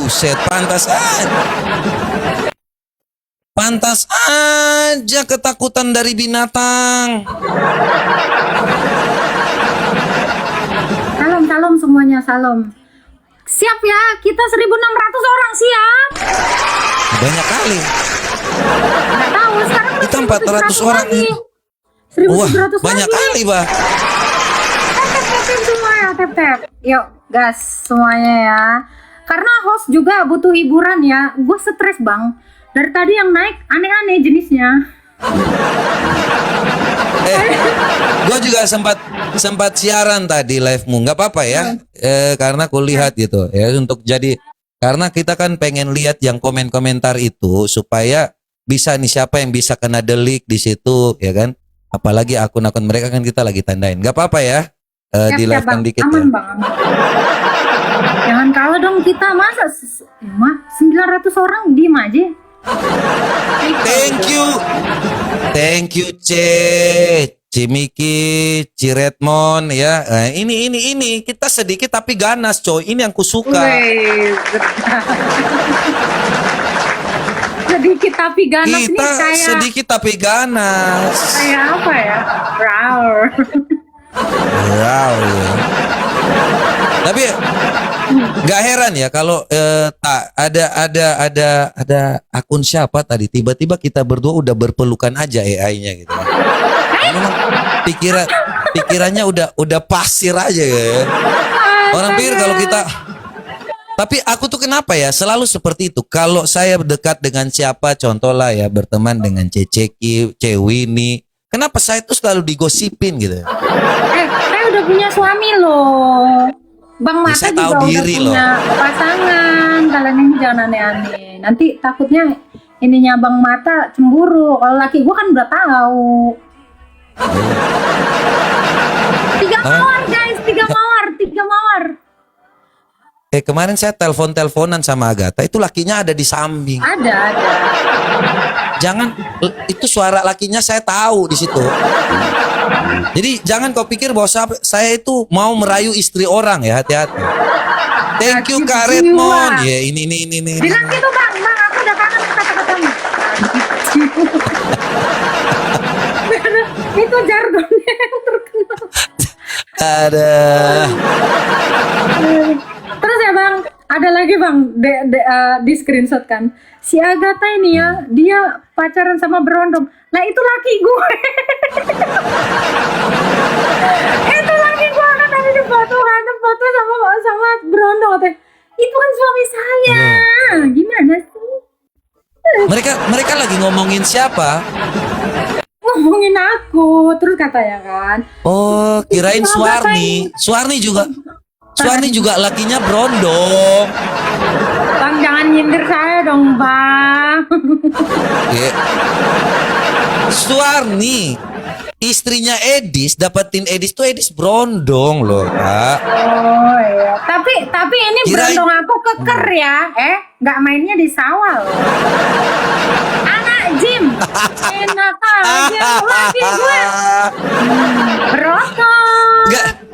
Buset, pantas aja ketakutan dari binatang. Salam semuanya, salam. Siap ya, kita 1.600 orang siap. Banyak kali. Nggak tahu, sekarang Kita 400 orang. lagi. Wah, 1.700 banyak lagi. kali, Bah. Tap semua ya, tap. Yuk, gas semuanya ya. Karena host juga butuh hiburan ya. Gue stres bang. Dari tadi yang naik aneh-aneh jenisnya. Gue juga sempat siaran tadi live-mu, nggak apa-apa ya, karena aku lihat gitu ya, untuk jadi, karena kita kan pengen lihat yang komentar itu supaya bisa nih siapa yang bisa kena delik di situ ya kan, apalagi akun-akun mereka kan kita lagi tandain, nggak apa-apa ya, di live kan dikit aman ya. bang, aman. Jangan kalah dong kita, masa 900 orang diem aja. Thank you Cimiki, Ciretmon ya. Nah, ini kita sedikit tapi ganas coy. Ini yang kusuka. Sedikit tapi ganas Kita nih kayak sedikit tapi ganas. kayak apa ya? Roar. Wow. Ya. Tapi nggak heran ya kalau tak ada akun siapa tadi tiba-tiba kita berdua udah berpelukan aja AI-nya gitu. Memang pikirannya udah pasir aja ya. Orang pikir kalau kita, tapi aku tuh kenapa ya selalu seperti itu. Kalau saya dekat dengan siapa, contoh lah ya berteman dengan Ceceki, Cewini, kenapa saya tuh selalu digosipin gitu. Saya udah punya suami loh. Bang Mata saya juga tahu udah diri punya pasangan. Kalian ini jangan aneh-aneh. Nanti takutnya ininya Bang Mata cemburu. Kalau laki gua kan udah tahu. 3 mawar guys, 3 mawar. Kemarin saya teleponan sama Agatha, itu lakinya ada di samping. Ada. Jangan, itu suara lakinya saya tahu di situ. Jadi jangan kau pikir bahwa saya itu mau merayu istri orang ya, hati-hati. Thank you Kak Redmond. Ya ini. Bilang gitu bang, aku udah kangen kata-katamu. Itu jargonnya yang terkenal. Ada. Terus ya bang, ada lagi bang, di screenshot kan. Si Agatha ini ya, dia pacaran sama berondong. Nah itu laki gue. Itu laki gue kan tadi di foto sama berondong. Itu kan suami saya. Gimana sih? Mereka lagi ngomongin siapa? Ngomongin aku, terus katanya kan. Oh, kirain Suarni. Suarni juga lakinya berondong. Bang jangan nyindir saya dong bang. Suarni, istrinya Edis, dapetin Edis tuh Edis berondong loh, Kak. Oh iya, tapi ini berondong aku keker ya, nggak mainnya di sawah loh. Anak gym, enak aja laki gue. Berondong. Enggak.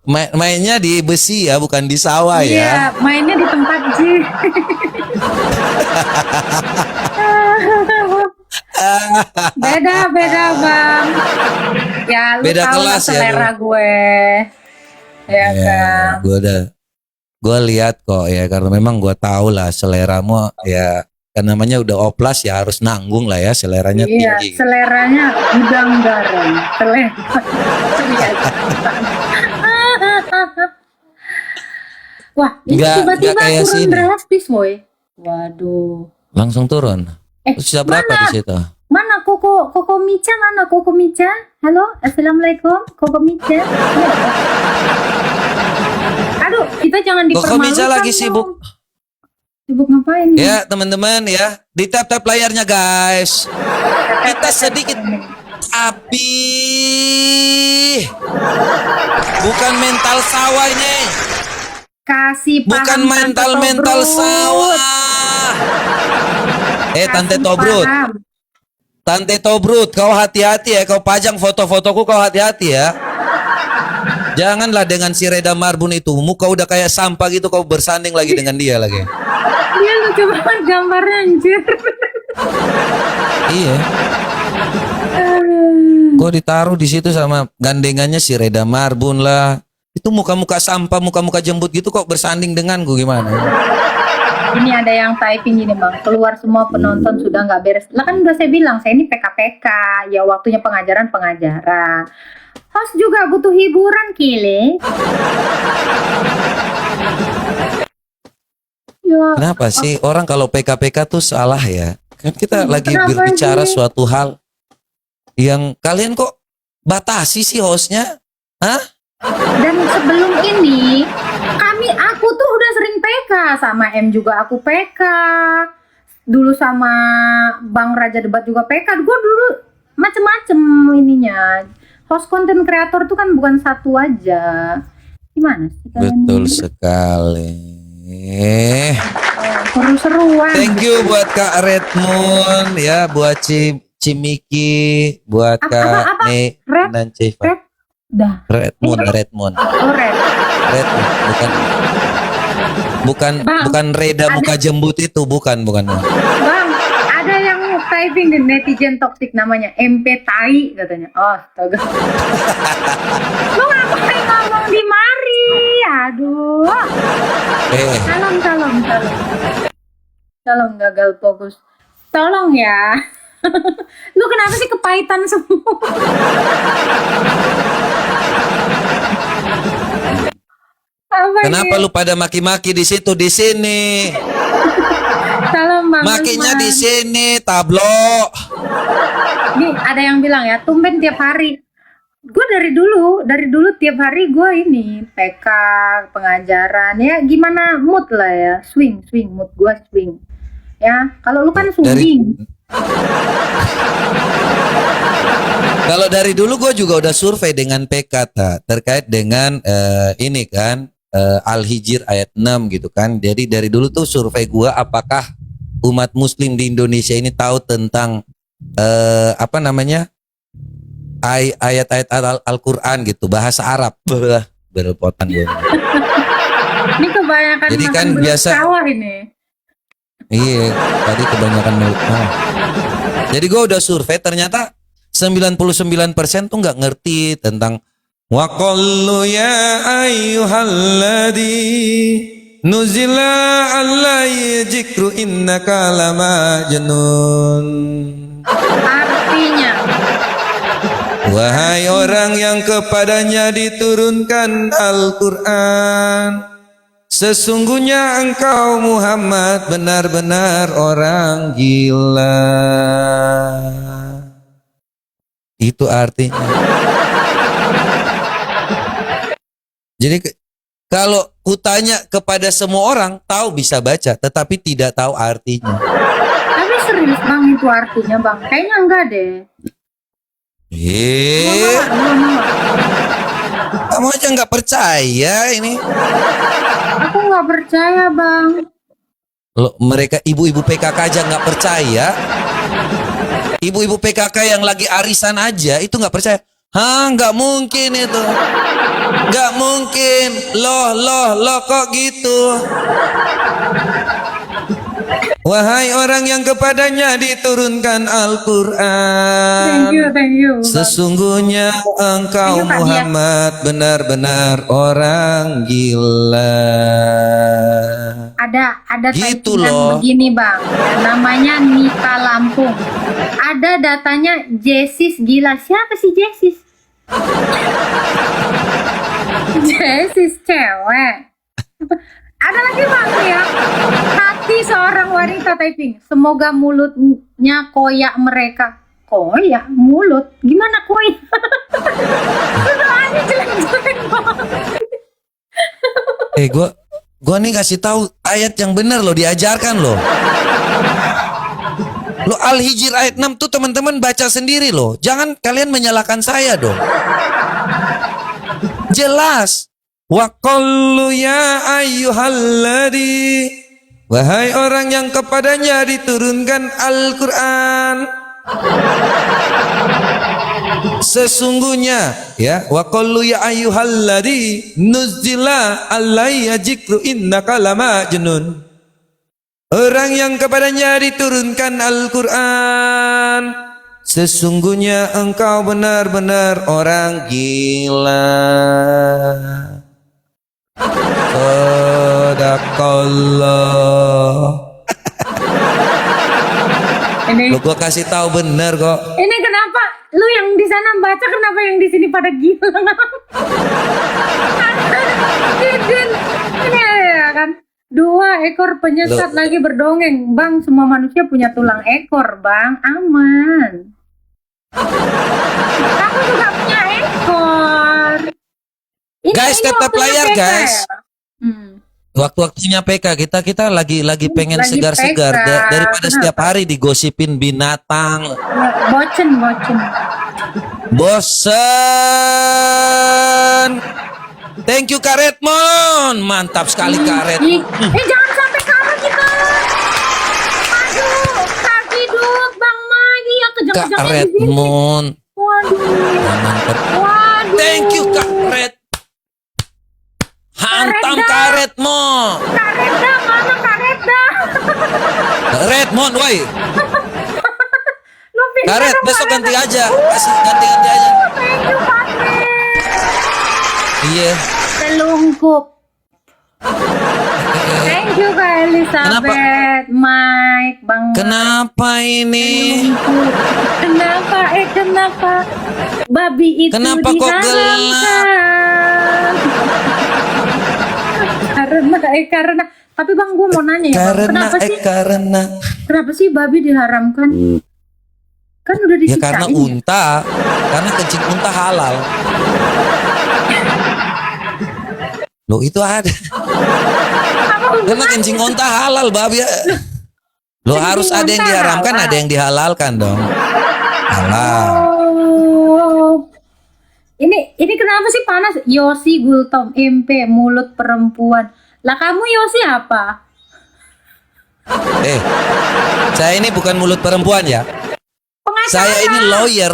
Mainnya di besi ya, bukan di sawah ya. Iya, mainnya di tempat gym. Beda bang. Ya lu Beda tahu kelas selera ya, gue. Ya kan. Gue lihat kok ya, karena memang gue tahu lah seleramu ya, kan namanya udah oplas ya, harus nanggung lah ya, seleranya tinggi. Seleranya udang garam. Wah, ini tiba-tiba turun drastis, boy. Waduh. Langsung turun. Sudah berapa di situ? Mana Koko Mica? Mana Koko Mica? Halo, assalamualaikum, Koko Mica. Aduh, kita jangan dipermalukan. Koko Mica lagi sibuk. Sibuk ngapain? Ya, teman-teman ya, di tap layarnya guys. Kita sedikit api. Bukan mental sawah ini. Kasih paham, bukan mental sawah. Tante Tobrut, kau hati-hati ya, kau pajang foto-fotoku, kau hati-hati ya. Janganlah dengan si Reda Marbun itu, muka udah kayak sampah gitu kau bersanding lagi dengan dia lagi. Dia lucu banget gambarnya anjir. Iya. Kau ditaruh di situ sama gandengannya si Reda Marbun lah. Itu muka-muka sampah, muka-muka jembut gitu kok bersanding denganku gimana? Ini ada yang typing gini bang, keluar semua penonton sudah nggak beres. Lah kan udah saya bilang, saya ini PKPK, ya waktunya pengajaran. Host juga butuh hiburan Kile. Ya, Kenapa sih orang kalau PKPK tuh salah ya? Kan kita lagi kenapa berbicara sih? suatu hal yang kalian kok batasi sih hostnya? Hah? Dan sebelum ini, aku tuh udah sering PK, sama M juga aku PK. Dulu sama Bang Raja Debat juga PK. Gue dulu macem-macem ininya. Host konten kreator tuh kan bukan satu aja. Gimana sih kalian Betul ini? sekali. Seru-seruan. Thank you buat Kak Redmond ya, buat Cimiki, buat Kak Ne Red? dan Civa. Red? Dah. Redmond. Oh, Red. Redmond, Bang, bukan Reda muka jembut itu, bukan. Bang, ada yang typing di netizen toxic namanya MP Tai katanya. Oh, astaga. Lu ngapain ngomong di mari? Aduh. Salam gagal fokus. Tolong ya. Lu kenapa sih kepahitan semua? Apa Kenapa ini? lu pada maki-maki di situ di sini? Salam Bang Makinya Usman. di sini, tablo. Nih ada yang bilang ya, tumben tiap hari. Gue dari dulu tiap hari gue ini PK, pengajaran ya, gimana mood lah ya, swing mood gue swing. Ya, kalau lu kan swing. Kalau dari dulu gue juga udah survei dengan PK terkait dengan ini kan Al-Hijr ayat 6 gitu kan. Jadi dari dulu tuh survei gue apakah umat muslim di Indonesia ini tahu tentang apa namanya ayat-ayat Al-Quran gitu, bahasa Arab. Berpotan gue. Ini kebanyakan Jadi makan kan belut biasa- sawah ini. Iya, tadi kebanyakan mulut. Jadi gue udah survei, ternyata 99% tuh nggak ngerti tentang wa qallu ya ayyuhalladzi nuzila alaihi dzikru innaka lamajnun. Artinya, Wahai orang yang kepadanya diturunkan Al-Quran, sesungguhnya engkau Muhammad benar-benar orang gila. Itu artinya. Jadi kalau kutanya kepada semua orang tahu bisa baca, tetapi tidak tahu artinya. tapi serius Bang itu artinya Bang? Kayaknya enggak deh. Eh, kamu aja nggak percaya ini. Aku nggak percaya Bang. Loh, mereka ibu-ibu PKK aja nggak percaya. Ibu-ibu PKK yang lagi arisan aja itu nggak percaya. Hah, nggak mungkin itu. Nggak mungkin. Loh, kok gitu? Wahai orang yang kepadanya diturunkan Al-Quran, Thank you. sesungguhnya engkau Thank you, Pak Muhammad benar-benar orang gila. Ada Gitu typingan loh. begini Bang, namanya Nika Lampung. Ada datanya Jessis gila. Siapa sih Jessis? Jessis cewek. Ada lagi Bang ya, hati seorang wanita typing. Semoga mulutnya koyak mereka. Koyak mulut? Gimana koyak? Doanya jelek-jelek banget. Gua nih kasih tahu ayat yang benar loh, diajarkan loh. Lo Al-Hijr ayat 6 tuh teman-teman baca sendiri loh. Jangan kalian menyalahkan saya dong. Jelas. Wa qallu ya ayyuhalladzi, wahai orang yang kepadanya diturunkan Al-Quran. Sesungguhnya ya, wa qullu ya ayyuhalladzi nuzzila alayya dzikru innaka lamajnun. Orang yang kepadanya diturunkan Al-Quran, sesungguhnya engkau benar-benar orang gila. Sadaqallah. Ini Lu gua kasih tahu bener kok. ini kenapa lu yang di sana baca, kenapa yang di sini pada gila? Ini ya kan, 2 ekor penyesat lagi berdongeng. Bang, semua manusia punya tulang ekor, Bang. Aman. Aku juga punya ekor. Guys, ini tetap waktunya layar, PK guys. ya? Waktu-waktunya PK kita lagi pengen Lagi segar-segar PK. daripada Kenapa? setiap hari digosipin binatang. Bocen. Bosen. Thank you Kak Redmond. Mantap sekali Kak Redmond. Jangan sampai kalah kita. Aduh, kaki duk Bang Magi ya, Kak kejang-kejangnya di sini. Redmond. Waduh. Mantap. Waduh. Thank you Kak Red. Hantam Kak Redmond. Kak Reda, mana Kak Reda? Redmond, woi. Lu pindah Kak Red, dong, besok Kak ganti Reda. aja. Kasih ganti aja. Thank you Kak Red. Iya. Selungkup. Thank you Kak Elizabeth, Mike, Bang. Kenapa ini? Kenapa babi itu Kenapa kok diharamkan? Karena tapi Bang, gue mau nanya ya Bang, kenapa sih babi diharamkan? Kan udah Ya diciptain. karena karena kencing unta halal. Loh itu ada. Karena kencing unta halal babi. Loh Kencing harus ada yang unta diharamkan, halal. ada yang dihalalkan dong. Halal. Oh. Ini kenapa sih panas? Yosi Gultom MP mulut perempuan. Lah kamu Yosi apa? Saya ini bukan mulut perempuan ya. Pengacara. Saya ini lawyer.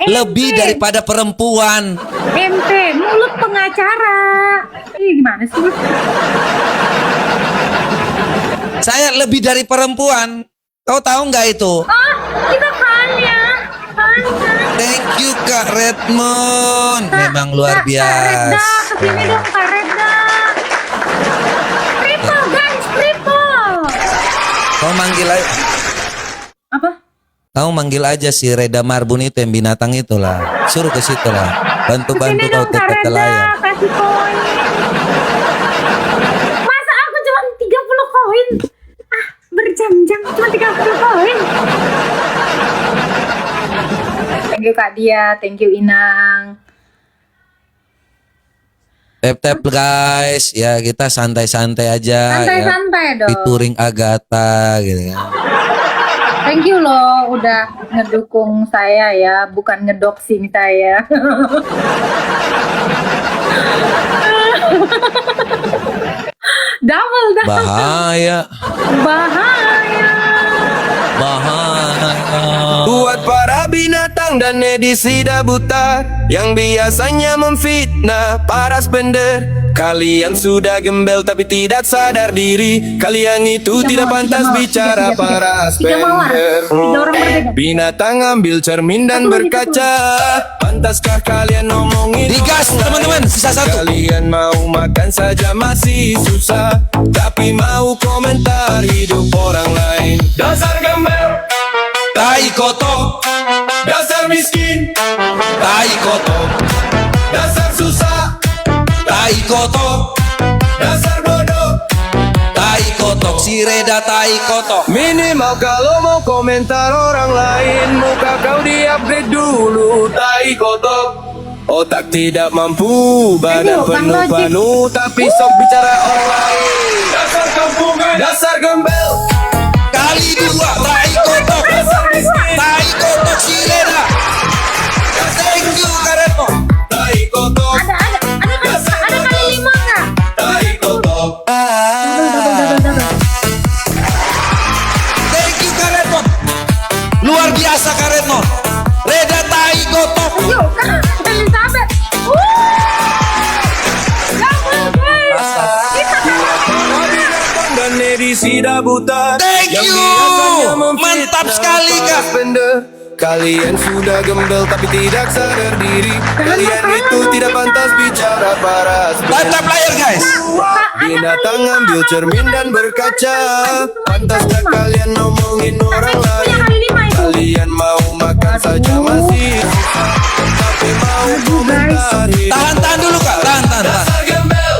Lebih daripada perempuan. MP mulut pengacara. Gimana sih? Saya lebih dari perempuan. Kau tahu nggak itu? Oh, kita kaya. Thank you Kak Redmond. Memang luar Kak Reda, biasa. kesini dong Kak Reda. Triple guys, triple. Kau manggil aja. Apa? Kau manggil aja si Reda Marbun itu yang binatang itulah. Suruh ke situ lah. Bantu-bantu Kesini kau dong Kak tetap ke Reda, layar. kasih koin. Masa aku cuma 30 koin? Berjam-jam cuma 30 koin. Thank you Kak Dia, thank you Inang. Tap guys, ya kita santai-santai aja. Santai-santai ya. dong. Featuring Agatha gitu ya. Thank you loh udah ngedukung saya ya, bukan ngedoxing saya. Double. Bahaya. Bahaya. Buat para binatang dan edisida buta yang biasanya memfitnah para spender. Kalian sudah gembel tapi tidak sadar diri. Kalian itu tidak pantas bicara para Tiga mawar, spender. 3 orang berbeda. Binatang ambil cermin dan berkaca. Pantaskah kalian ngomongin Digas orang teman-teman, lain? sisa 1. Kalian mau makan saja masih susah, tapi mau komentar hidup orang lain. Dasar gembel, Tai kotok, dasar miskin, tai kotok, dasar susah, tai kotok, dasar bodoh. tai kotok. Si Reda tai kotok. Minimal kalau mau komentar orang lain, muka kau di-upgrade dulu, tai kotok. Otak tidak mampu, badan Ayo, Bang Logic. penuh-penuh, tapi sok bicara orang lain. Dasar kampungan, dasar gembel, Kali 2 tai kotok. dasar miskin, Tai kotok si Reda. Thank you Kak Redmond. tai kotok, Ada kali 5 nggak? tai kotok. Double. Thank you Kak Redmond. Luar biasa Kak Redmond. Reda tai kotok. sida buta. Thank Yang you. biasanya memfitnah Mantap sekali, para Kak. spender. Kalian sudah gembel tapi tidak sadar diri. Kalian itu tidak pantas bicara para spender. Mantap layar guys. Binatang ambil cermin dan berkaca. Pantaskah kalian ngomongin orang lain? Kalian mau makan saja masih susah, tapi mau komentarin. Tahan dulu Kak. Tahan. Dasar gembel,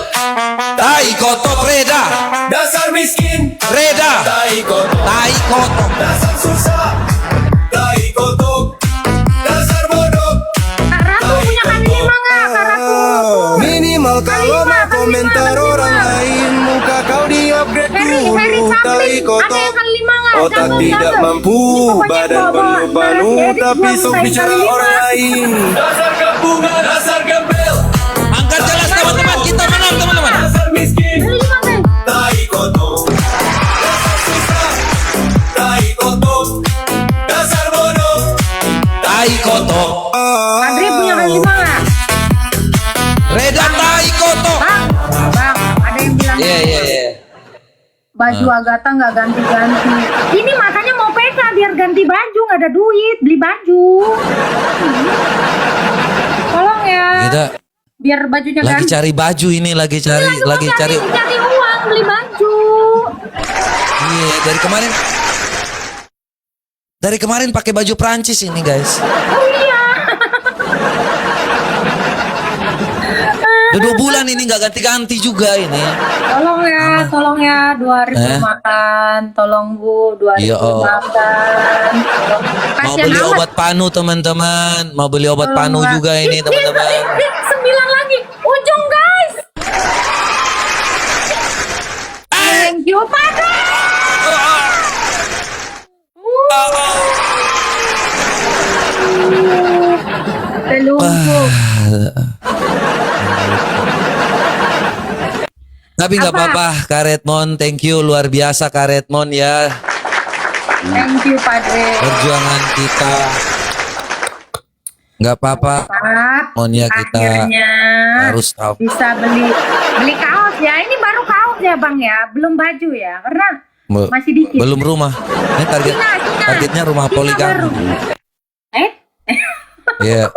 Tai kotok Reda. dasar miskin, Reda. tai kotor. Tai kotok. Dasar susah, tai kotor. Dasar bodoh, Kak Ratu punya Kak Lima nggak, Kak Ratu? minimal kalau mau komentar orang lain, muka kau di-upgrade Harry dulu. Tai samping, ada kotor, yang Kak Lima nggak? otak Jangan, tidak jangan. mampu, Pokoknya badan bawa penuh panu, edit tapi gua sok minta bicara Kak Lima. orang lain. Dasar kampungan, dasar gembel, Angkat jelas teman-teman. Kita menang teman-teman. dasar miskin, Kak Lima guys. tai kotor. Dasar susah, tai kotor. Dasar bodoh, Tai kotok. Andre punya Kak Lima nggak? Reda tai kotok. Bang, ada yang bilang Iya. baju Agatha nggak ganti-ganti. Ini makanya mau PK biar ganti baju, nggak ada duit beli baju. Tolong ya, Kita biar bajunya lagi ganti. cari baju ini, lagi cari cari uang beli baju. Iya, dari kemarin pakai baju Prancis ini, guys. Oh iya. Udah 2 bulan ini nggak ganti-ganti juga ini. Tolong ya 2 hari belum makan. Tolong Bu, 2 hari Iya, belum oh. makan. Mau Kasihan beli amat. obat panu teman-teman. Mau beli obat Tolong, panu Mbak. juga ini teman-teman. 9 lagi. Ujung guys. Thank you Padre. Telungkup. Tapi nggak Apa? apa-apa, Kak Redmond. Thank you, luar biasa Kak Redmond ya. Thank you Padre. Perjuangan kita. Nggak apa-apa. Maaf. Monia kita Akhirnya harus tahu. bisa beli kaos ya. Ini baru kaos ya Bang ya, belum baju ya. Karena masih dikit. Belum rumah. Ini Cina. targetnya rumah Cina poligami. baru. Iya.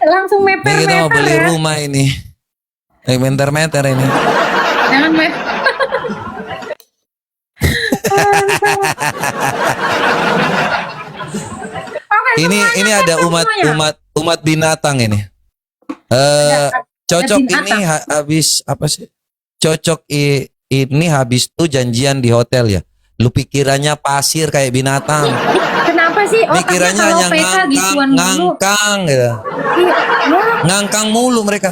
Langsung Ini kita mau meter-meter beli ya. rumah ini. Meter-meter ini. Jangan meter. Oke, Ini ada umat binatang ini. Cocok binatang. ini habis apa sih? Cocok ini habis tuh janjian di hotel ya. Lu pikirannya pasir kayak binatang. Kenapa sih otaknya Pikirannya kalau hanya PK gituan dulu? ngangkang gitu. Iya, wah, Ngangkang mulu mereka.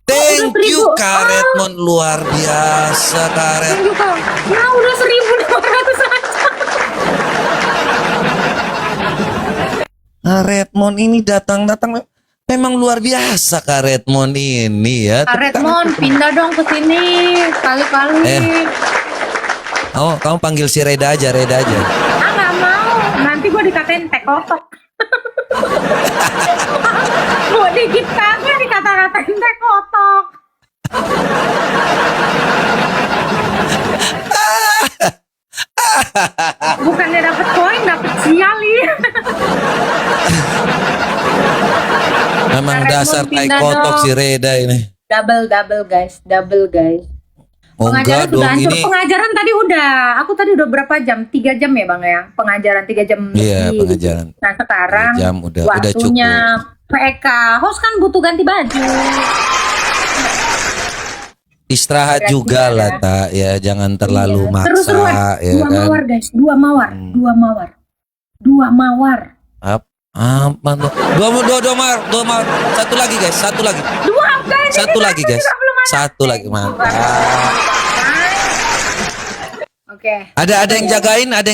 Thank udah you 1000. Kak Redmond, luar biasa Kak Redmond. thank you, Kak. Ya udah 1.200 aja. Kak Redmond ini datang memang luar biasa Kak Redmond ini ya. Kak Redmond, pindah dong ke sini kali-kali. Kamu panggil si Reda aja. Ah nggak mau, nanti gue dikatain tekotok. Gue dikit kagak dikata-katain tekotok. Bukannya dapet koin, dapet siali. Memang Kak dasar Redmond, tai pindah kotok dong. si Reda ini. Double guys. Oh Pengajaran enggak dong sudah hancur. ini. Pengajaran tadi udah. Aku tadi udah berapa jam? 3 jam ya Bang ya? Pengajaran 3 jam Iya, lebih. pengajaran. Nah sekarang 3 jam udah waktunya PK. Host kan butuh ganti baju. Istirahat Berarti juga ya. lah tak ya, jangan terlalu Iya. maksa Terus-terusan. ya Dua kan. mawar guys. Dua mawar. Apa tuh? Dua mar. Satu lagi guys, satu lagi. Dua guys. Satu ini lagi guys. juga belum ada. Satu lagi mantap. Oke. Ada yang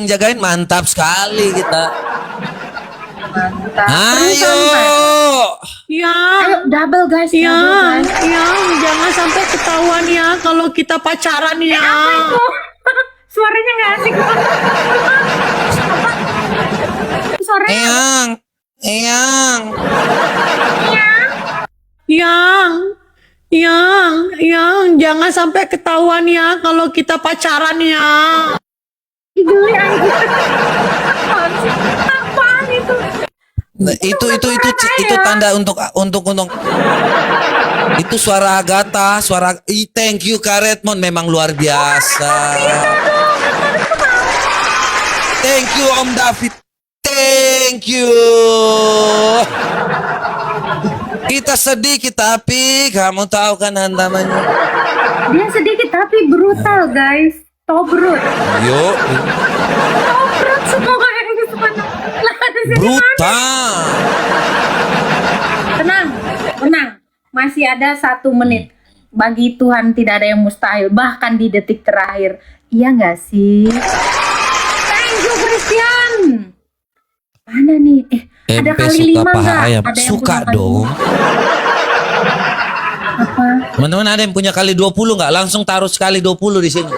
jagain, mantap sekali kita. Mantap. Ayo. Ya, Ayo double guys. ya, double, guys. ya, jangan sampai ketahuan ya kalau kita pacaran ya. Itu. Suaranya nggak asik. Suaranya. Eyang. Yang, Yang jangan sampai ketahuan ya kalau kita pacaran ya. Ih, geli anjir. Apaan itu? Nah, itu tanda untuk itu suara Agatha, thank you Kak Redmond, memang luar biasa. Thank you Om David. Thank you. Kita sedikit tapi kamu tahu kan namanya. Dia sedikit tapi brutal, guys. Tobrut. Yuk, Tobrut semua yang di sana. Lah, di sini brutal. Tenang. Masih ada 1 menit. Bagi Tuhan tidak ada yang mustahil. Bahkan di detik terakhir. Iya nggak sih? Thank you, Christian. Mana nih? Ada MP kali suka 5 paha nggak? ayam. Ada yang Suka punya kali dong. 5? Apa? Teman-teman ada yang punya kali 20 nggak? Langsung taruh sekali 20 di sini.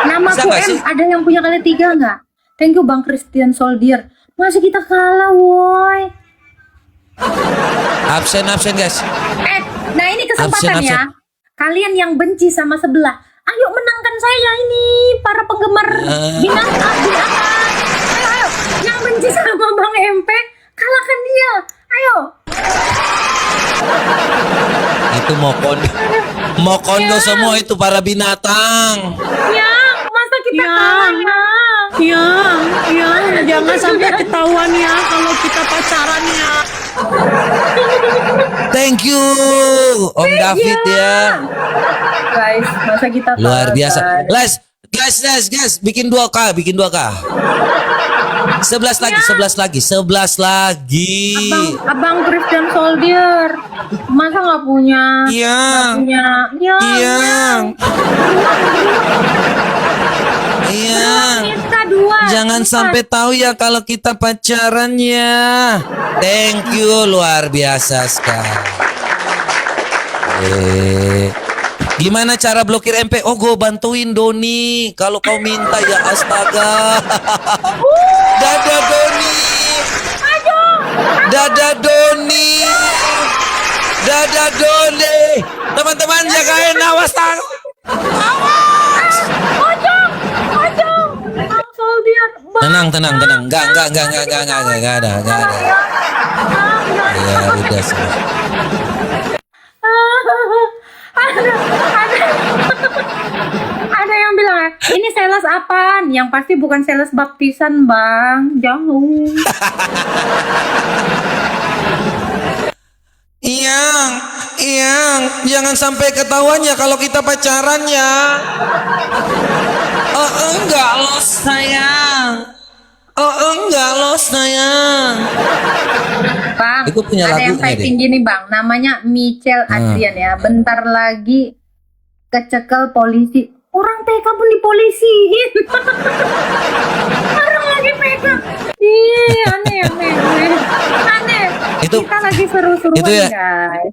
Nama Bisa nggak QM sih? ada yang punya kali 3 nggak? Thank you Bang Christian Soldier. Masa kita kalah, woi? Absen guys. Nah ini kesempatan Absen. ya. Kalian yang benci sama sebelah, ayo menangkan saya ini, para penggemar binatang. Ayo. Yang benci sama Bang MP, kalahkan dia. Ayo. Itu mau kondo semua itu para binatang. Ya, masa kita kalah ya? Yang jangan sampai ketahuan ya kalau kita pacaran ya. Thank you Om David ya. Guys, masa kita kalah, Luar biasa. guys? Guys, bikin 2K. 11 lagi. Abang Christian Soldier, masa nggak punya? Iya. Kita 2. Jangan sampai tahu ya kalau kita pacaran ya. Thank you, luar biasa sekali. Gimana cara blokir MP? Oh, gue bantuin Doni. Kalau kau minta ya, astaga. Dadah Doni. Dadah Doni. Teman-teman jagain, awas tangan. Bang Soldier, Tenang. Enggak ada. Ya udah sih. Ada yang bilang, ini sales apaan? Yang pasti bukan sales baptisan, Bang. Jauh. Iyang, jangan sampai ketahuannya kalau kita pacaran ya. Oh enggak loh sayang. Bang, Itu punya ada yang lagunya typing gini, Bang. Namanya Michelle Adrian ya. Bentar lagi kecekel polisi. Orang TK pun dipolisiin. Orang lagi pegang. Ih, aneh. Itu- Kita lagi seru-seruan, itu ya- guys.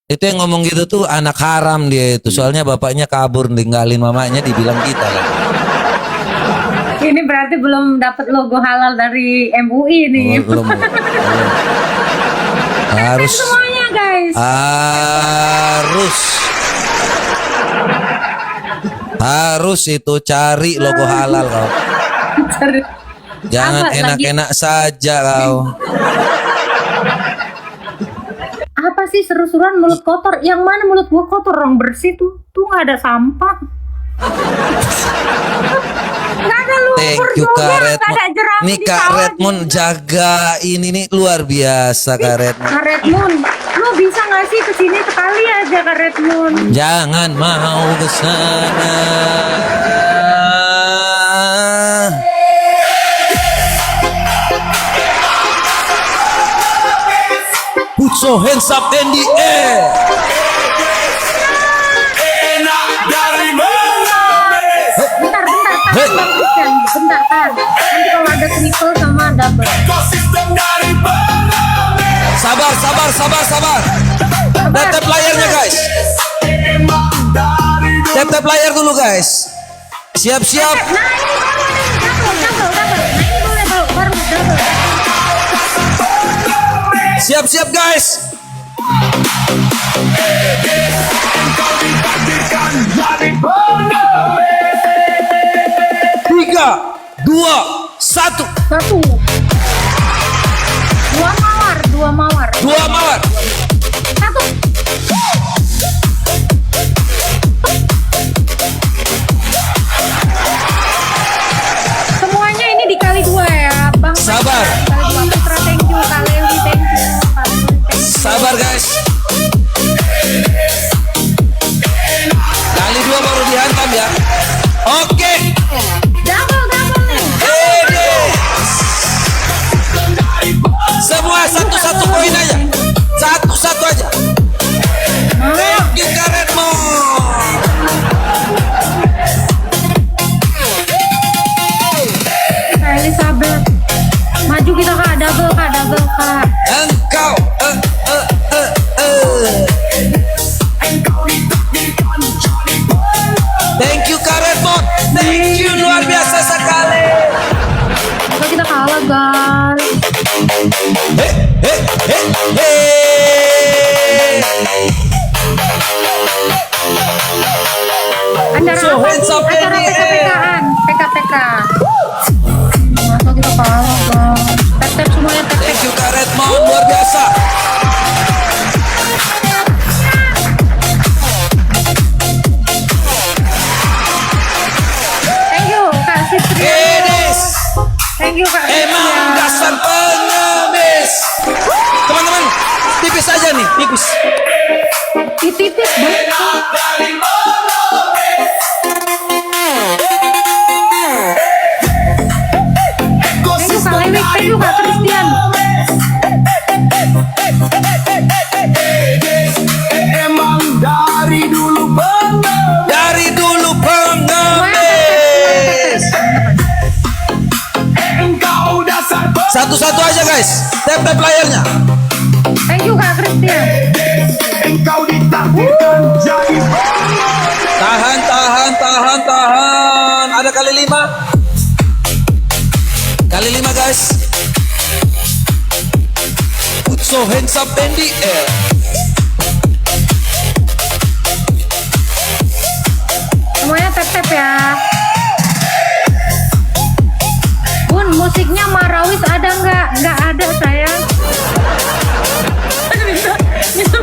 Itu yang ngomong gitu tuh anak haram dia itu. Soalnya bapaknya kabur ninggalin mamanya, dibilang kita lah. Ini berarti belum dapat logo halal dari MUI nih. Belum. Harus Semuanya, guys. harus itu cari logo halal kau. Jangan Apa, enak-enak saja kau. Apa sih seru-seruan mulut kotor? Yang mana mulut gua kotor, orang bersih tuh nggak ada sampah. Nggak ada lumpur Thank you juga, Kak nggak Redmond. ada jerami Nih di Kak sawah Redmond nih. jaga ini nih luar biasa Kak Redmond. Kak Redmond, lu bisa nggak sih kesini sekali aja Kak Redmond? Jangan mau ke sana. Put your hands up in the air. Bentar, Hey. Bang Christian, bentar kan. Nanti kalau ada triple sama double. Sabar. Tap layarnya guys. Tap layar dulu guys. Siap-siap. Nah ini baru nih, double. Nah ini boleh baru double. Siap-siap guys. 1. Satu. Dua mawar. 2 mawar. Satu. Semuanya ini dikali 2 ya, Bang. Sabar. Dikali 2. Putra, thank you. Kak Lewi, thank you. Kak Lewi, thank you. Sabar guys. Kali 2 baru dihantam ya. Oke. Double nih. Semua satu-satu poin aja. Satu-satu aja. Thank you Kak Redmond. Kak Elizabeth. Maju kita Kak, double Kak. Engkau. Thank you Kak Redmond. Thank you luar biasa sekali. Masa kita kalah guys. Acara So apa hands nih? up, Acara baby. PK-PK-an. PK. Masa kita kalah guys. Tap-tap semuanya tap-tap. Thank you Kak Redmond luar biasa. Thank you Kak Sitri. Enes. Thank you Kak Emang Sitria. dasar pengemis. Teman-teman, tipis aja nih, tipis. Titis Bang. Thank you Kak Lewik. Thank you Kak Christian. Emang dari dulu banget. Dari dulu pengemis. Engkau dasar Satu-satu aja guys. Tap-tap layarnya. Thank you Kak Christian. engkau ditakdirkan jadi Tahan. Ada kali 5. Kali 5 guys. Put your hands up in the air. Semuanya tap-tap ya. Bun, musiknya Marawis ada nggak? Nggak ada sayang.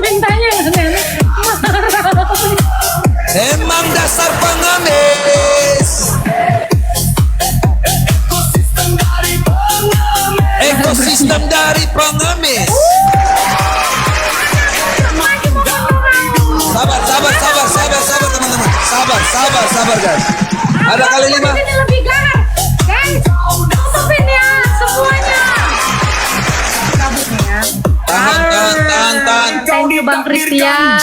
Mintanya nenek Marawis. Emang dasar pengemis. Ekosistem dari pengemis. Sabar teman-teman. Sabar guys. Ada kali 5. Ini lebih garang. Guys, tutupin ya semuanya. Kabutnya ya. Tahan. Thank you Bang Christian.